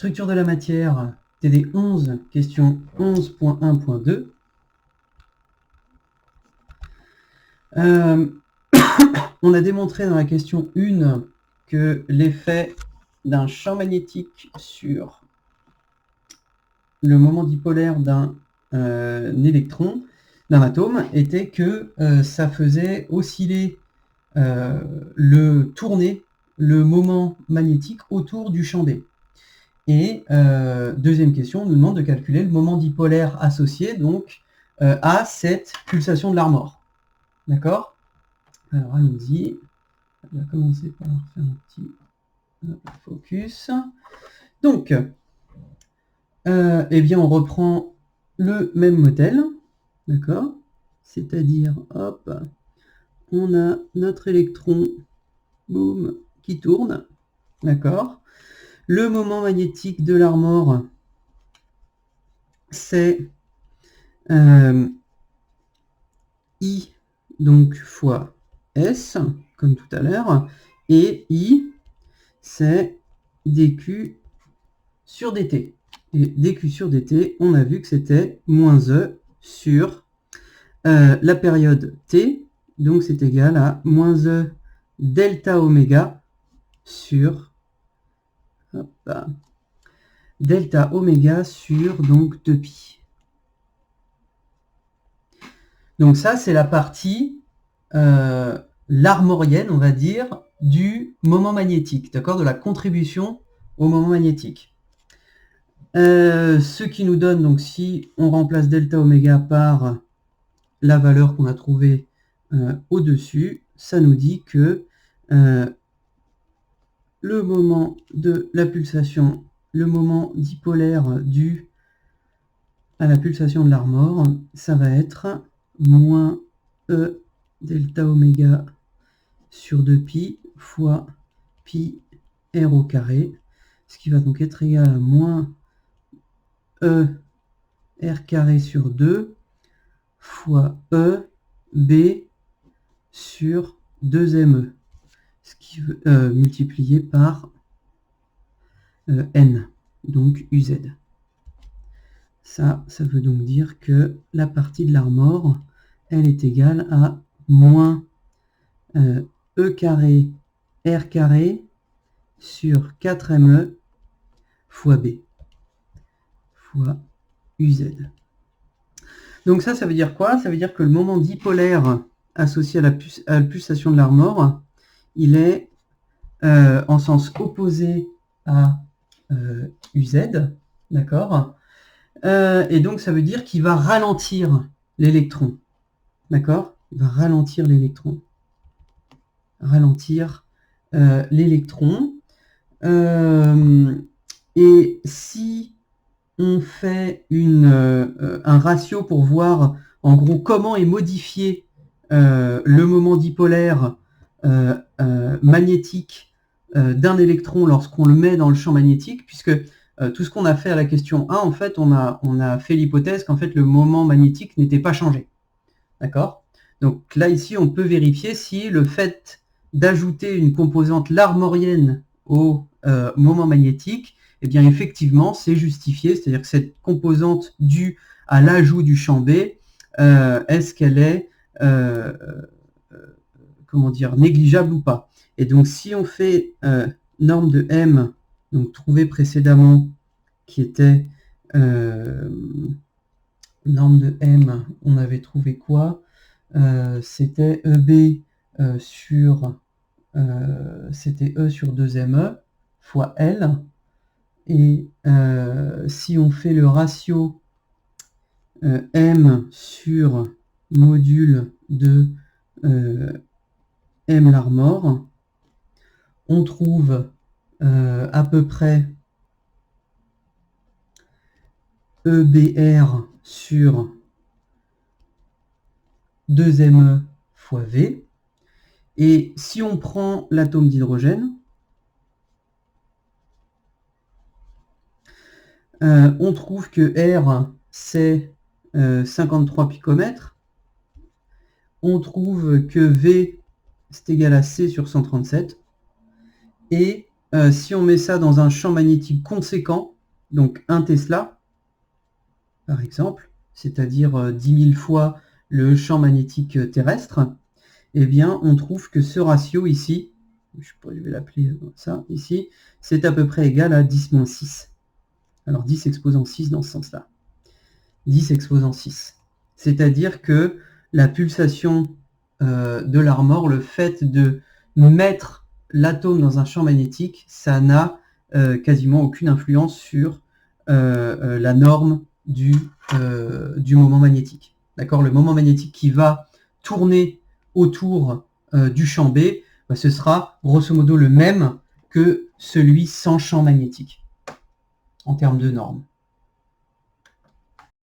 Structure de la matière, TD 11, question 11.1.2. On a démontré dans la question 1 que l'effet d'un champ magnétique sur le moment dipolaire d'un électron, d'un atome, était que ça faisait osciller tourner le moment magnétique autour du champ B. Et deuxième question, on nous demande de calculer le moment dipolaire associé donc à cette pulsation de l'Larmor. D'accord? Alors allons-y. On va commencer par faire un petit focus. Donc, eh bien, on reprend le même modèle. D'accord? C'est-à-dire, hop, on a notre électron, boum, qui tourne. D'accord? Le moment magnétique de l'Larmor, c'est I donc fois S, comme tout à l'heure, et I, c'est dQ sur dt. Et dQ sur dt, on a vu que c'était moins E sur la période T, donc c'est égal à moins E delta oméga sur delta oméga sur donc 2pi. Donc ça, c'est la partie larmorienne, on va dire, du moment magnétique, d'accord, de la contribution au moment magnétique. Ce qui nous donne, donc si on remplace delta oméga par la valeur qu'on a trouvée au-dessus, ça nous dit que le moment de la pulsation, le moment dipolaire dû à la pulsation de l'Larmor, ça va être moins E delta oméga sur 2pi fois pi r au carré, ce qui va donc être égal à moins E r carré sur 2 fois E b sur 2me, ce qui veut multiplié par n, donc uz. Ça veut donc dire que la partie de l'Larmor, elle est égale à moins E carré R carré sur 4ME fois B fois UZ. Donc ça veut dire quoi? Ça veut dire que le moment dipolaire associé à la pulsation de l'Larmor, il est en sens opposé à UZ, d'accord? Et donc ça veut dire qu'il va ralentir l'électron, d'accord? Il va ralentir l'électron. Et si on fait un ratio pour voir en gros comment est modifié le moment dipolaire magnétique d'un électron lorsqu'on le met dans le champ magnétique, puisque tout ce qu'on a fait à la question 1, en fait, on a fait l'hypothèse qu'en fait le moment magnétique n'était pas changé. D'accord? Donc là, ici, on peut vérifier si le fait d'ajouter une composante larmorienne au moment magnétique, eh bien effectivement, c'est justifié, c'est-à-dire que cette composante due à l'ajout du champ B, est-ce qu'elle est négligeable ou pas? Et donc si on fait norme de M, donc trouvée précédemment, qui était norme de M, on avait trouvé quoi? C'était EB sur c'était E sur 2ME fois L. Et si on fait le ratio M sur module de M Larmor, on trouve à peu près EBR sur 2ME fois V. Et si on prend l'atome d'hydrogène, on trouve que R, c'est 53 picomètres. On trouve que V, c'est égal à C sur 137. Et si on met ça dans un champ magnétique conséquent, donc 1 Tesla, par exemple, c'est-à-dire 10 000 fois le champ magnétique terrestre, eh bien, on trouve que ce ratio ici, je vais l'appeler ça, ici, c'est à peu près égal à 10-6. Alors 10 exposant 6 dans ce sens-là. 10 exposant 6. C'est-à-dire que la pulsation de l'armor, le fait de mettre l'atome dans un champ magnétique, ça n'a quasiment aucune influence sur la norme du moment magnétique. D'accord ? Le moment magnétique qui va tourner autour du champ B, bah, ce sera grosso modo le même que celui sans champ magnétique en termes de normes.